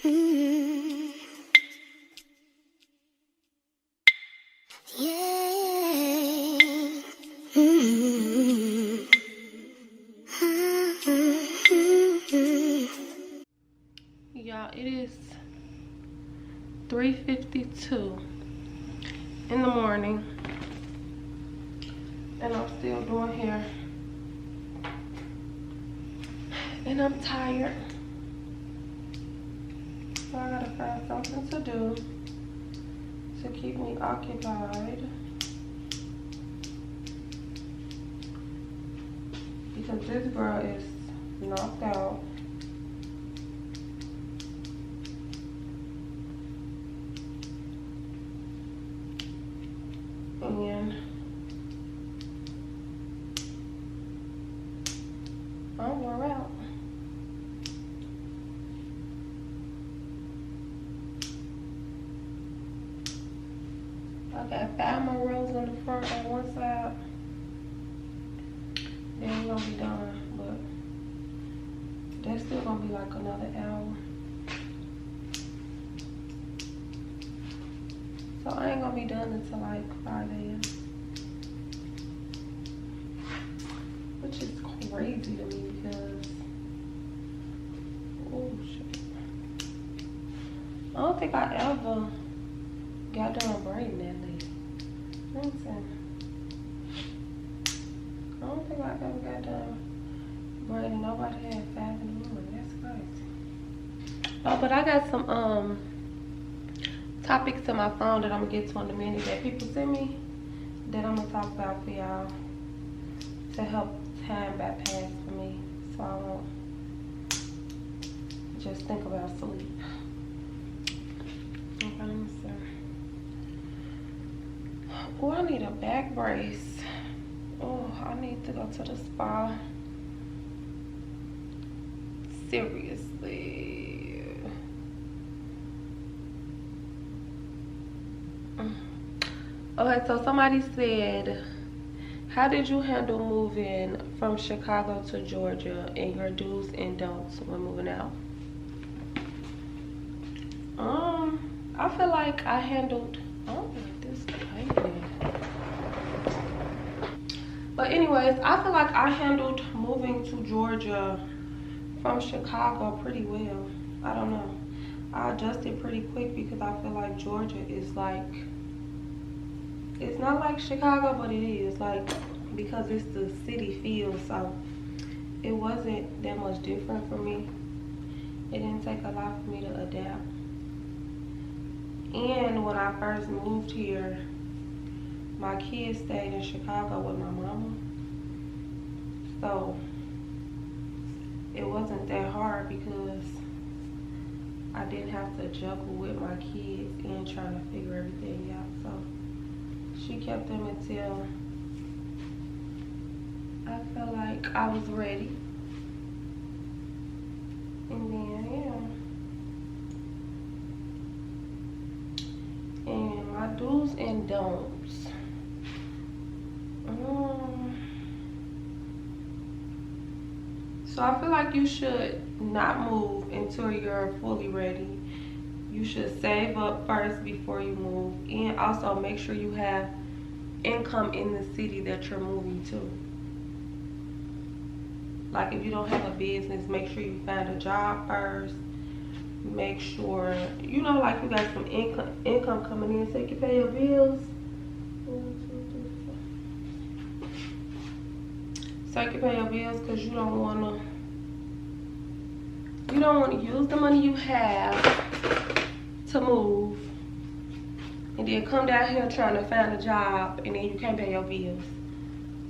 Mm. Yeah. Mm. Y'all, it is 3:52 in the morning, and I'm still doing hair, and I'm tired, so I gotta find something to do to keep me occupied, because this girl is knocked out. And I'm wore out. I got 5 more rows on the front on one side. Then we're gonna be done, but that's still gonna be like another hour. So I ain't gonna be done until like 5 a.m. Which is crazy to me because, oh shit. I don't think I ever got done braiding that late. Listen. I don't think I ever got done braiding. Nobody had 5 in the morning. That's crazy. Oh, but I got some topics to my phone that I'm gonna get to in a minute that people send me that I'm gonna talk about for y'all to help time bypass for me, so I won't just think about sleep. Okay, let me see. Oh, I need a back brace. Oh, I need to go to the spa. Seriously. Okay, so somebody said, how did you handle moving from Chicago to Georgia and your do's and don'ts when moving out? I feel like I handled, I don't like this lighting. But anyways, I feel like I handled moving to Georgia from Chicago pretty well. I don't know. I adjusted pretty quick because I feel like Georgia is like, it's not like Chicago, but it is like, because it's the city feel, so it wasn't that much different for me. It didn't take a lot for me to adapt. And when I first moved here, my kids stayed in Chicago with my mama, so it wasn't that hard because I didn't have to juggle with my kids and trying to figure everything out. So she kept them until I felt like I was ready. And then, yeah. And my do's and don'ts. So I feel like you should not move until you're fully ready. You should save up first before you move, and also make sure you have income in the city that you're moving to. Like if you don't have a business, make sure you find a job first. Make sure, you know, like you got some income coming in so you can pay your bills. 1, 2, 3, 4. So you can pay your bills, because you don't want to use the money you have to move and then come down here trying to find a job and then you can't pay your bills.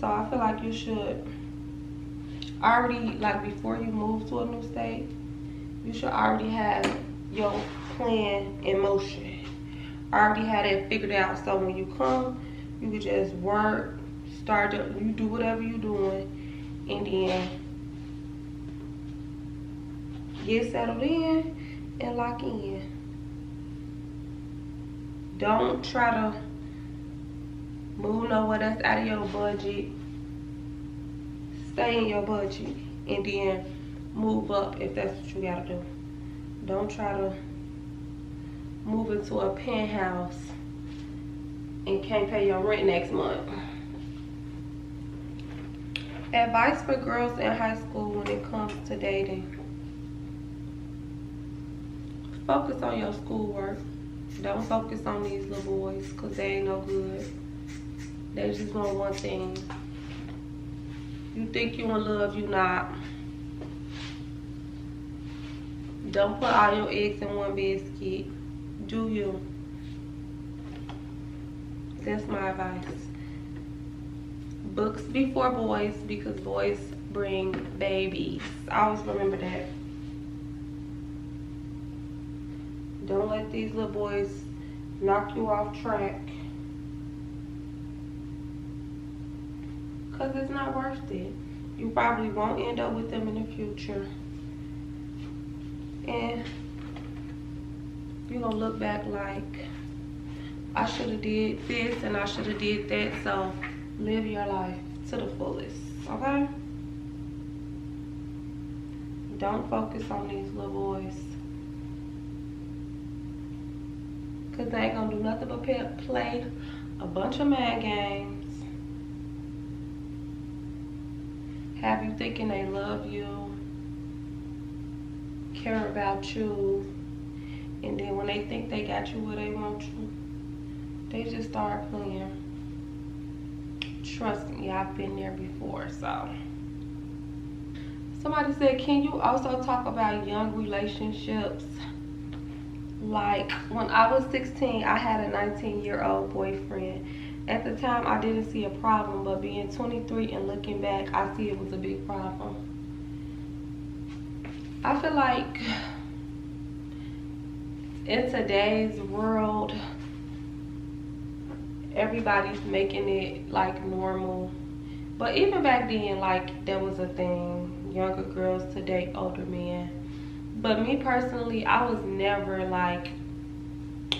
So I feel like you should already, like before you move to a new state, you should already have your plan in motion. Already have that figured out, so when you come, you can just work, you do whatever you're doing, and then get settled in and lock in. Don't try to move nowhere that's out of your budget. Stay in your budget and then move up if that's what you gotta do. Don't try to move into a penthouse and can't pay your rent next month. Advice for girls in high school when it comes to dating. Focus on your schoolwork. Don't focus on these little boys because they ain't no good. They just want one thing. You think you in love, you not. Don't put all your eggs in one basket. Do you? That's my advice. Books before boys because boys bring babies. Always remember that. Don't let these little boys knock you off track. Because it's not worth it. You probably won't end up with them in the future. And you're going to look back like, I should have did this and I should have did that. So live your life to the fullest, okay? Don't focus on these little boys. Because they ain't going to do nothing but play a bunch of mind games. Have you thinking they love you, care about you, and then when they think they got you where they want you, they just start playing. Trust me, I've been there before. So somebody said, can you also talk about young relationships? Like when I was 16, I had a 19-year-old boyfriend. At the time, I didn't see a problem, but being 23 and looking back, I see it was a big problem. I feel like in today's world, everybody's making it like normal. But even back then, like there was a thing, younger girls to date older men. But me personally, I was never like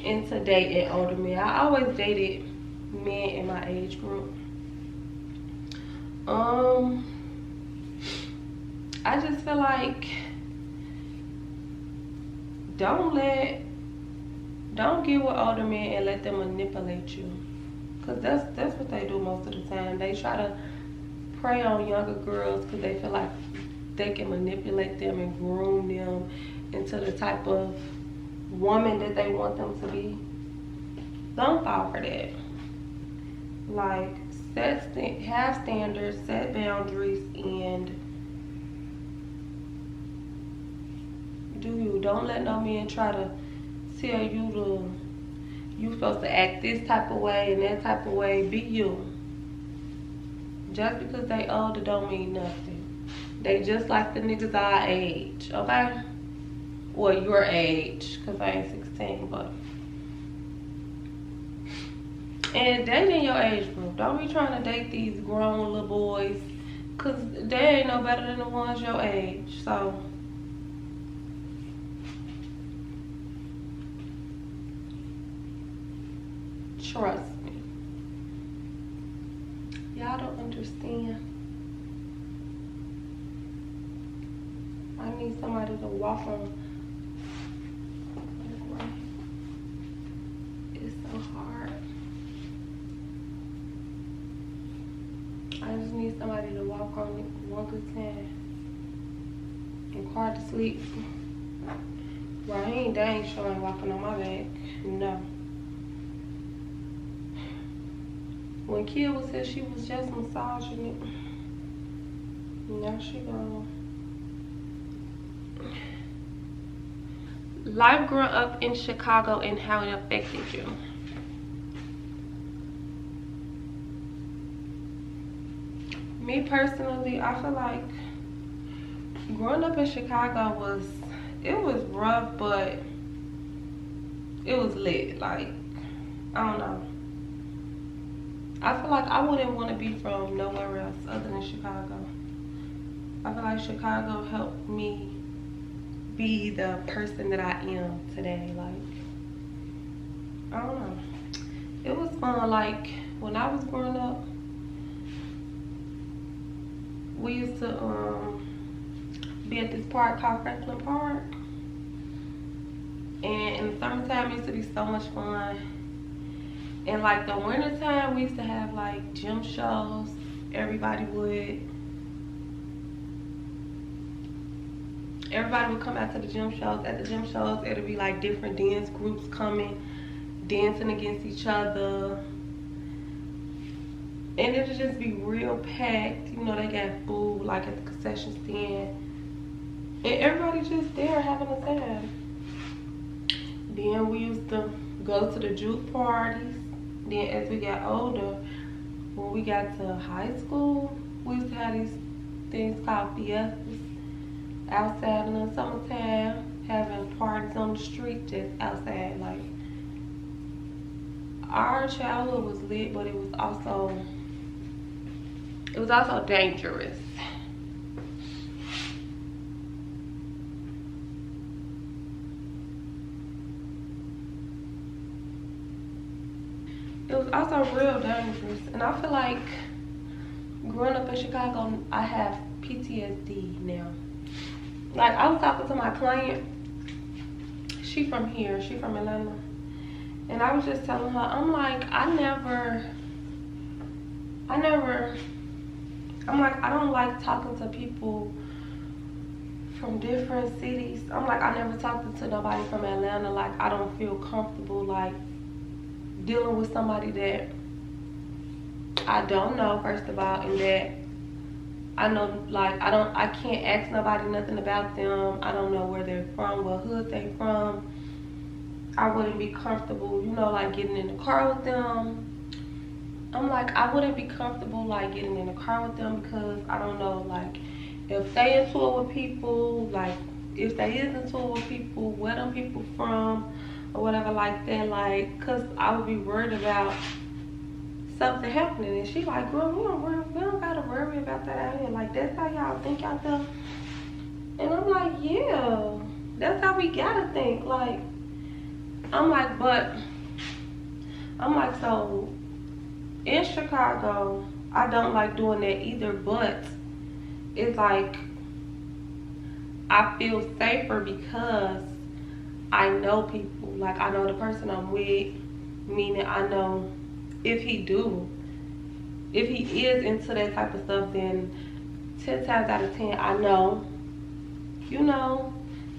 into dating older men. I always dated men in my age group. I just feel like don't get with older men and let them manipulate you, because that's what they do most of the time. They try to prey on younger girls because they feel like they can manipulate them and groom them into the type of woman that they want them to be. Don't fall for that. Like, have standards, set boundaries, and do you. Don't let no man try to tell you you supposed to act this type of way and that type of way. Be you. Just because they older don't mean nothing. They just like the niggas our age, okay? Well, your age, because I ain't 16, but. And dating your age group. Don't be trying to date these grown little boys, because they ain't no better than the ones your age. So trust me. Y'all don't understand. I need somebody to walk on. It's so hard. I just need somebody to walk on me one good time and quiet to sleep. Raheem dang sure ain't walking on my back. No. When Kia was here, she was just massaging it. Now she gone. Life growing up in Chicago and how it affected you. Me personally, I feel like growing up in Chicago was rough, but it was lit. Like, I don't know. I feel like I wouldn't want to be from nowhere else other than Chicago. I feel like Chicago helped me be the person that I am today. Like, I don't know. It was fun. Like, when I was growing up, we used to be at this park called Franklin Park. in the summertime, it used to be so much fun. In like the wintertime, we used to have like gym shows. Everybody would come out to the gym shows. At the gym shows, it'll be like different dance groups coming, dancing against each other. And it'll just be real packed. You know, they got food like at the concession stand. And everybody just there having a time. Then we used to go to the juke parties. Then as we got older, when we got to high school, we used to have these things called fiestas outside in the summertime, having parties on the street just outside. Like, our childhood was lit, but it was also dangerous. It was also real dangerous. And I feel like growing up in Chicago, I have PTSD now. Like, I was talking to my client. She from here. She from Atlanta. And I was just telling her, I'm like, I don't like talking to people from different cities. I'm like, I never talked to nobody from Atlanta. Like, I don't feel comfortable, like, dealing with somebody that I don't know, first of all, and that I know, like, I can't ask nobody nothing about them. I don't know where they're from, what hood they from. I wouldn't be comfortable, you know, like, getting in the car with them. I'm like, I wouldn't be comfortable, like, getting in the car with them because I don't know, like, if they into it with people, like, if they is into it with people, where them people from, or whatever like that, like, because I would be worried about something happening. And she like, girl, we don't gotta worry about that out here. Like, that's how y'all think out there. And I'm like, yeah, that's how we gotta think. Like, I'm like, so in Chicago, I don't like doing that either, but it's like, I feel safer because I know people. Like, I know the person I'm with, meaning I know if he is into that type of stuff, then 10 times out of 10, I know, you know,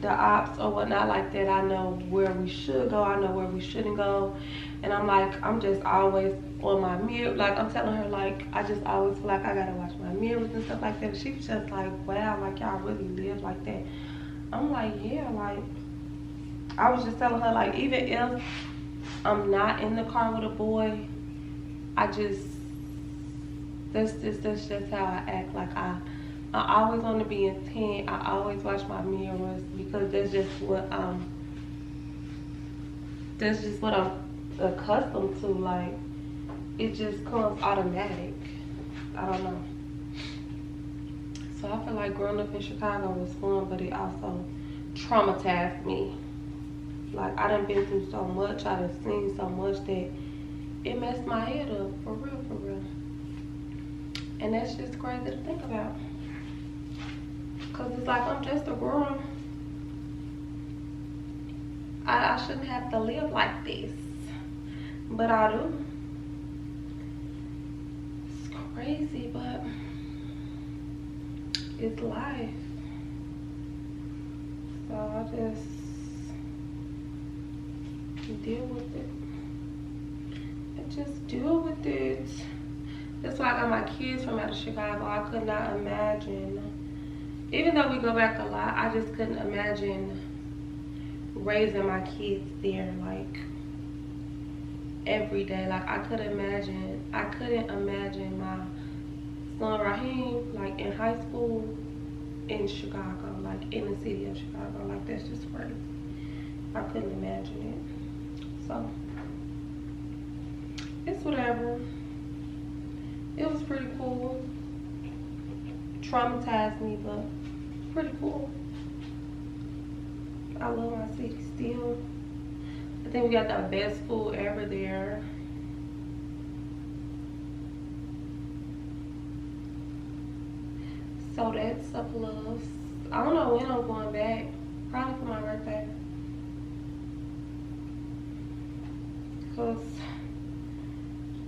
the ops or whatnot like that. I know where we should go. I know where we shouldn't go. And I'm like, I'm just always on my mirror. Like, I'm telling her, like, I just always feel like I gotta watch my mirrors and stuff like that. She was just like, wow, like, y'all really live like that. I'm like, yeah, like, I was just telling her, like, even if I'm not in the car with a boy, that's just how I act. Like, I always want to be intent. I always watch my mirrors because that's just what I'm accustomed to. Like, it just comes automatic. I don't know. So I feel like growing up in Chicago was fun, but it also traumatized me. Like, I done been through so much, I done seen so much that it messed my head up, for real, for real. And that's just crazy to think about. Cause it's like, I'm just a girl. I shouldn't have to live like this, but I do. It's crazy, but it's life. So I just deal with it. And just deal with it. That's why I got my kids from out of Chicago. I could not imagine, even though we go back a lot, I just couldn't imagine raising my kids there, like, every day. Like, I couldn't imagine my son Raheem, like, in high school in Chicago, like, in the city of Chicago. Like, that's just crazy. I couldn't imagine it. So, it's whatever. It was pretty cool. Traumatized me, but pretty cool. I love my city still. I think we got the best food ever there. So that's a plus. I don't know when I'm going back. Probably for my birthday. because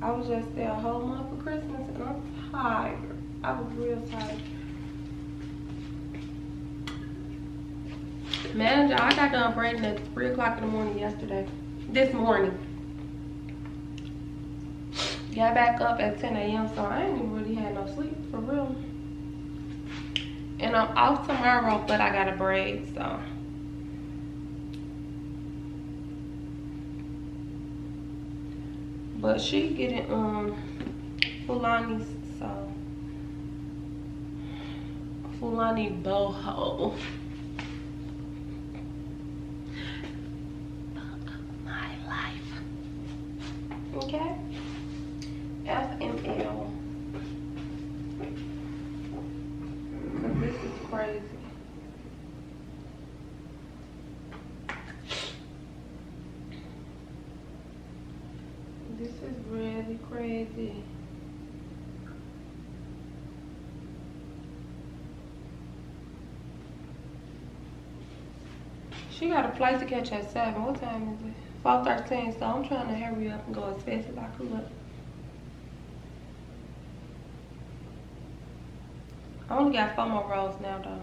I was just there a whole month for Christmas and I'm tired. I was real tired. Man, y'all, I got done braiding at 3 o'clock in the morning this morning. Got back up at 10 a.m. so I ain't even really had no sleep for real. And I'm off tomorrow, but I got a braid, so. But she getting Fulani's, so Fulani boho. My life. Okay. FML. Cause this is crazy. This is really crazy. She got a flight to catch at 7. What time is it? 4:13. So I'm trying to hurry up and go as fast as I could. I only got 4 more rows now though.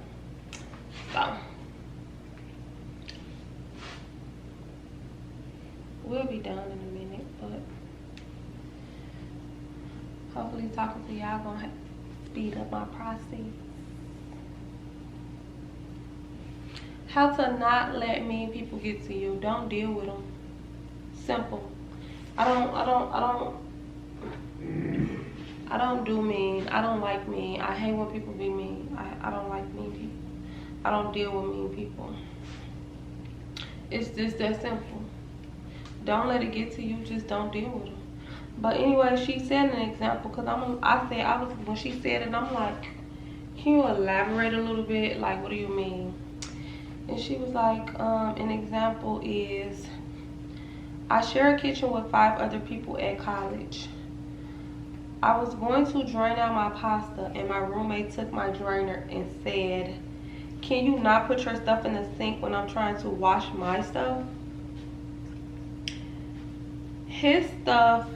So we'll be done in a minute, but hopefully talking to y'all gonna speed up my process. How to not let mean people get to you. Don't deal with them. Simple. I don't do mean. I don't like mean. I hate when people be mean. I don't like mean people. I don't deal with mean people. It's just that simple. Don't let it get to you. Just don't deal with them. But anyway, she said an example because when she said it, I'm like, can you elaborate a little bit? Like, what do you mean? And she was like, an example is, I share a kitchen with 5 other people at college. I was going to drain out my pasta and my roommate took my drainer and said, can you not put your stuff in the sink when I'm trying to wash my stuff? His stuff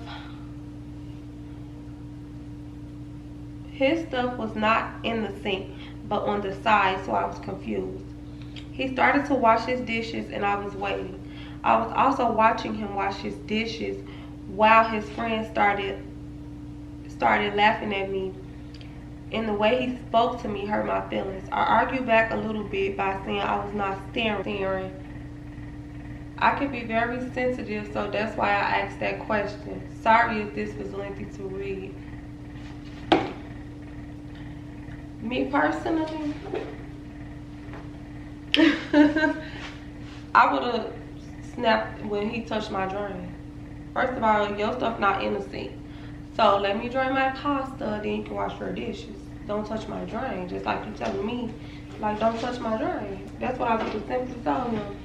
was not in the sink, but on the side, so I was confused. He started to wash his dishes and I was waiting. I was also watching him wash his dishes while his friend started laughing at me. And the way he spoke to me hurt my feelings. I argued back a little bit by saying I was not staring. I can be very sensitive, so that's why I asked that question. Sorry if this was lengthy to read. Me personally, I would have snapped when he touched my drain. First of all, your stuff not in the sink. So let me drain my pasta, then you can wash your dishes. Don't touch my drain. Just like you telling me, like, don't touch my drain. That's what I would have simply told him.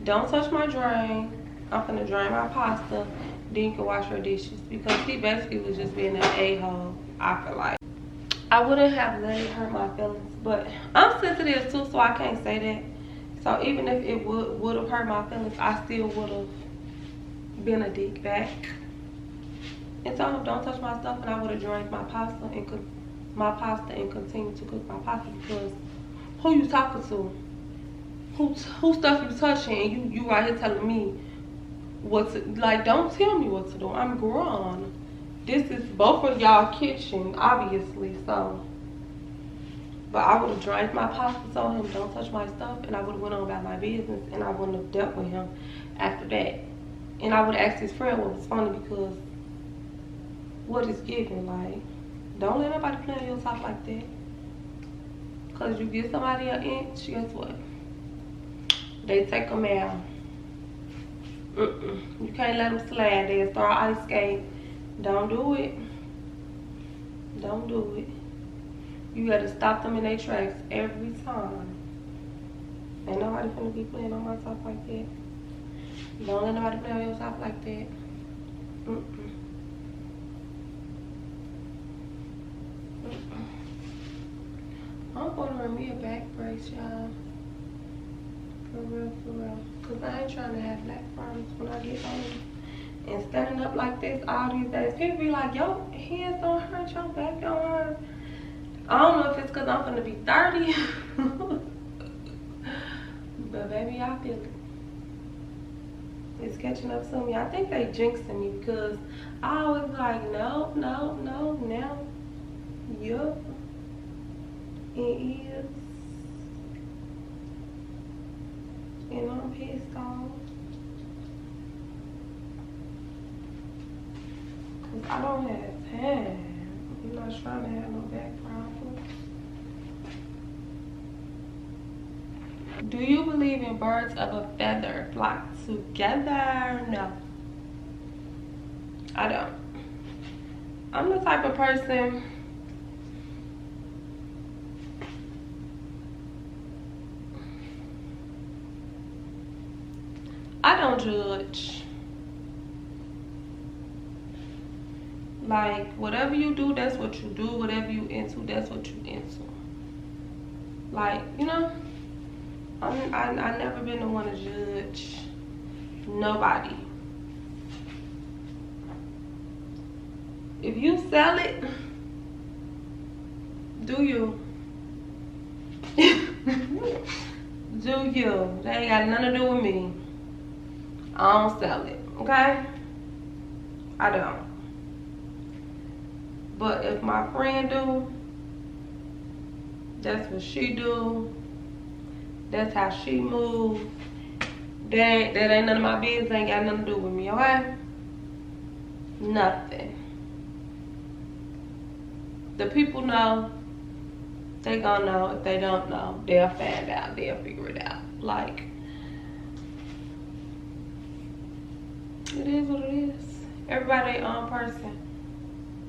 Don't touch my drain. I'm gonna drain my pasta, then you can wash your dishes. Because he basically was just being an a-hole, I feel like. I wouldn't have let it hurt my feelings, but I'm sensitive too, so I can't say that. So even if it would have hurt my feelings, I still would have been a dick back and told him don't touch my stuff, and I would have drained my pasta and continued to cook my pasta. Because who you talking to? Who stuff you touching, and you right here telling me what to, like, don't tell me what to do. I'm grown. This is both of y'all kitchen, obviously, so. But I would have drained my pasta, told him don't touch my stuff, and I would have went on about my business, and I wouldn't have dealt with him after that. And I would have asked his friend what was funny, because what is given, like, don't let nobody play on your top like that. Because you give somebody an inch, guess what? They take them out. You can't let them slide. They'll start ice skate. Don't do it. Don't do it. You gotta stop them in their tracks every time. Ain't nobody finna be playing on my top like that. Don't let nobody play on your top like that. I'm ordering me a back brace, y'all. For real, for real. Cause I ain't trying to have black problems when I get older. and standing up like this all these days. People be like, yo, hands don't hurt, your back don't hurt. I don't know if it's because I'm gonna be 30. But baby, I feel it. It's catching up to me. I think they jinxing me because I always be like, no, no, no, now. Yup. It is. And I'm pissed off. Because I don't have time. I'm not trying to have no back problems. Do you believe in birds of a feather flock together? No. I don't. I'm the type of person I don't judge. Like, whatever you do, that's what you do. Whatever you into, that's what you into. Like, you know, I never been the one to judge nobody. If you sell it, do you. Do you. That ain't got nothing to do with me. I don't sell it, okay? I don't. But if my friend do, that's what she do. That's how she move. That ain't none of my business. Ain't got nothing to do with me, okay? Nothing. The people know. They gonna know. If they don't know, they'll find out. They'll figure it out. Like, it is what it is. Everybody their own person.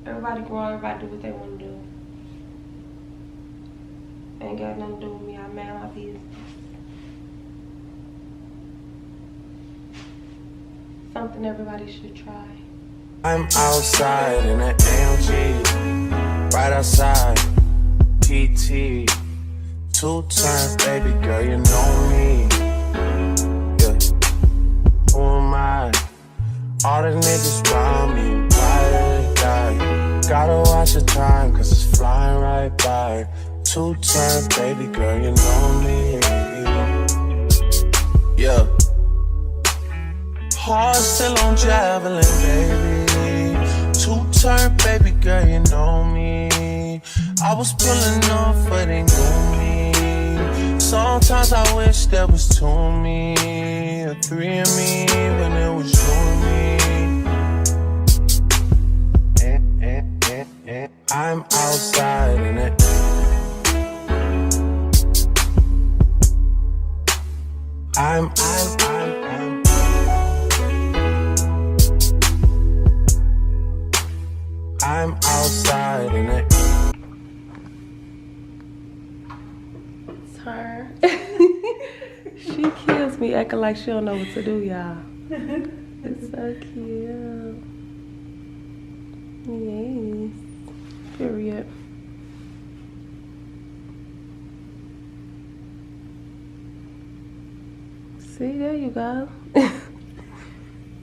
Everybody grow, everybody do what they want to do. Ain't got nothing to do with me. I mind my business. Something everybody should try. I'm outside in an AMG, right outside, PT. Two-time baby girl, you know me. Yeah, who am I? All the niggas round me, ride or die. Gotta watch the time, cause it's flying right by. Two-time baby girl, you know me. Yeah. Heart still on javelin, baby. Two-turn, baby girl, you know me. I was pulling off, but they knew me. Sometimes I wish there was two of me, or three of me, when it was you and me. I'm outside in it. I'm outside in it. Turn. She kills me acting like she don't know what to do, y'all. It's so cute. Yes. Period. See, there you go.